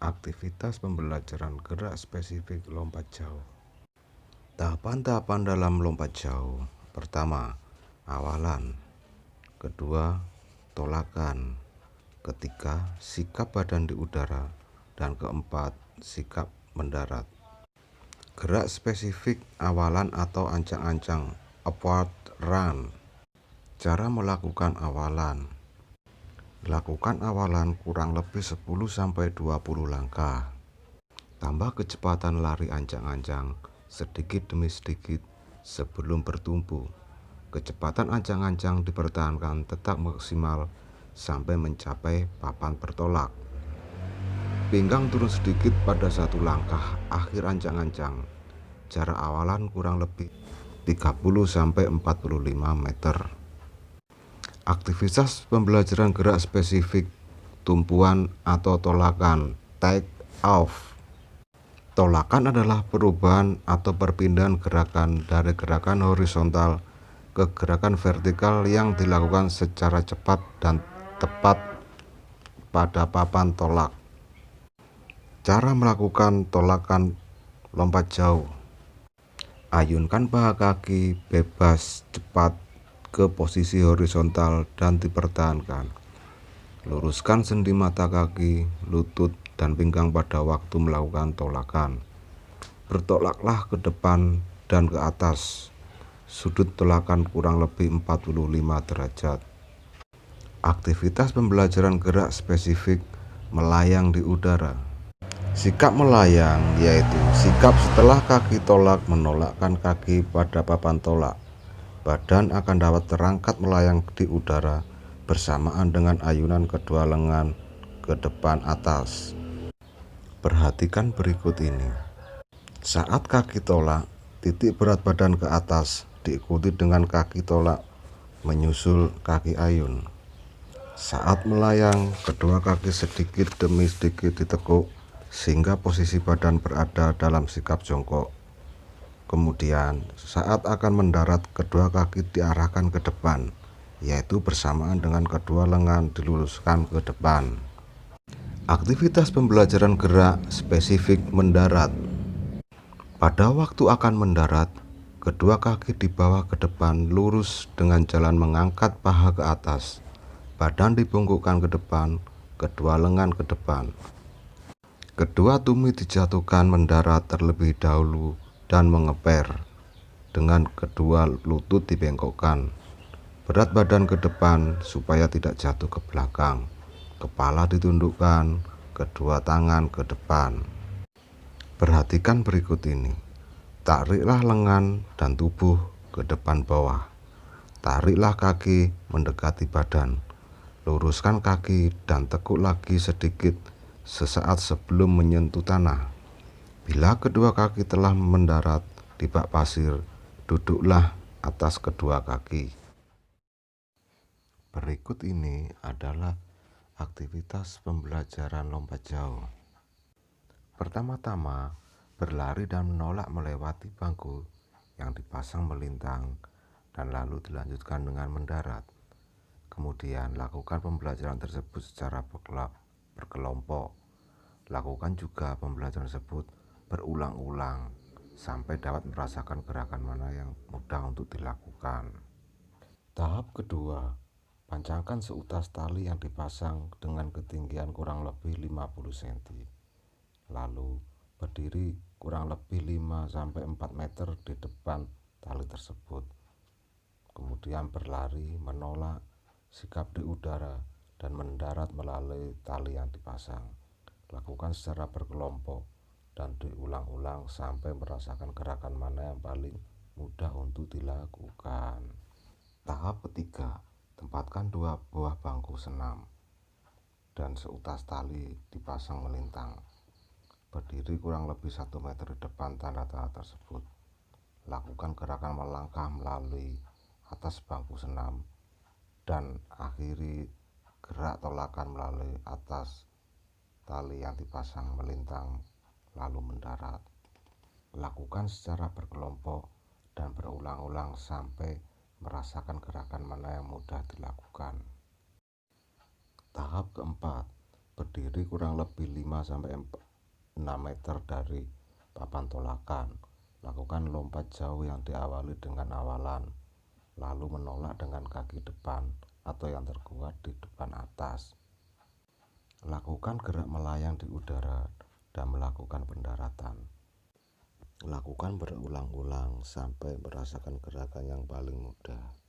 Aktivitas pembelajaran gerak spesifik lompat jauh. Tahapan-tahapan dalam lompat jauh. Pertama, awalan. Kedua, tolakan. Ketiga, sikap badan di udara. Dan keempat, sikap mendarat. Gerak spesifik awalan atau ancang-ancang, upward run. Cara melakukan awalan. Lakukan awalan kurang lebih 10-20 langkah. Tambah kecepatan lari ancang-ancang sedikit demi sedikit sebelum bertumpu. Kecepatan ancang-ancang dipertahankan tetap maksimal sampai mencapai papan bertolak. Pinggang turun sedikit pada satu langkah akhir ancang-ancang. Jarak awalan kurang lebih 30-45 meter. Aktivitas pembelajaran gerak spesifik tumpuan atau tolakan, take off. Tolakan adalah perubahan atau perpindahan gerakan dari gerakan horizontal ke gerakan vertikal yang dilakukan secara cepat dan tepat pada papan tolak. Cara melakukan tolakan lompat jauh. Ayunkan paha kaki bebas cepat ke posisi horizontal dan dipertahankan. Luruskan sendi mata kaki, lutut, dan pinggang pada waktu melakukan tolakan. Bertolaklah ke depan dan ke atas. Sudut tolakan kurang lebih 45 derajat. Aktivitas pembelajaran gerak spesifik melayang di udara. Sikap melayang yaitu sikap setelah kaki tolak menolakkan kaki pada papan tolak. Badan akan dapat terangkat melayang di udara bersamaan dengan ayunan kedua lengan ke depan atas. Perhatikan berikut ini. Saat kaki tolak, titik berat badan ke atas diikuti dengan kaki tolak menyusul kaki ayun. Saat melayang, kedua kaki sedikit demi sedikit ditekuk sehingga posisi badan berada dalam sikap jongkok. Kemudian, saat akan mendarat, kedua kaki diarahkan ke depan, yaitu bersamaan dengan kedua lengan diluruskan ke depan. Aktivitas pembelajaran gerak spesifik mendarat. Pada waktu akan mendarat, kedua kaki dibawa ke depan lurus dengan jalan mengangkat paha ke atas. Badan dibungkukkan ke depan, kedua lengan ke depan. Kedua tumit dijatuhkan mendarat terlebih dahulu dan mengeper. Dengan kedua lutut dibengkokkan. Berat badan ke depan supaya tidak jatuh ke belakang. Kepala ditundukkan, kedua tangan ke depan. Perhatikan berikut ini. Tariklah lengan dan tubuh ke depan bawah. Tariklah kaki mendekati badan. Luruskan kaki dan tekuk lagi sedikit sesaat sebelum menyentuh tanah. Bila kedua kaki telah mendarat di bak pasir, duduklah atas kedua kaki. Berikut ini adalah aktivitas pembelajaran lompat jauh. Pertama-tama, berlari dan menolak melewati bangku yang dipasang melintang dan lalu dilanjutkan dengan mendarat. Kemudian lakukan pembelajaran tersebut secara berkelompok. Lakukan juga pembelajaran tersebut berulang-ulang sampai dapat merasakan gerakan mana yang mudah untuk dilakukan. Tahap kedua, pancangkan seutas tali yang dipasang dengan ketinggian kurang lebih 50 cm. Lalu berdiri kurang lebih 5-4 meter di depan tali tersebut. Kemudian berlari, menolak, sikap di udara, dan mendarat melalui tali yang dipasang. Lakukan secara berkelompok dan diulang-ulang sampai merasakan gerakan mana yang paling mudah untuk dilakukan. Tahap ketiga, tempatkan 2 buah bangku senam dan seutas tali dipasang melintang. Berdiri kurang lebih 1 meter di depan tanda-tanda tersebut. Lakukan gerakan melangkah melalui atas bangku senam dan akhiri gerak tolakan melalui atas tali yang dipasang melintang lalu mendarat. Lakukan secara berkelompok dan berulang-ulang sampai merasakan gerakan mana yang mudah dilakukan. Tahap keempat, Berdiri kurang lebih 5-6 meter dari papan tolakan. Lakukan lompat jauh yang diawali dengan awalan, lalu menolak dengan kaki depan atau yang terkuat di depan atas. Lakukan gerak melayang di udara dan melakukan pendaratan. Lakukan berulang-ulang sampai merasakan gerakan yang paling mudah.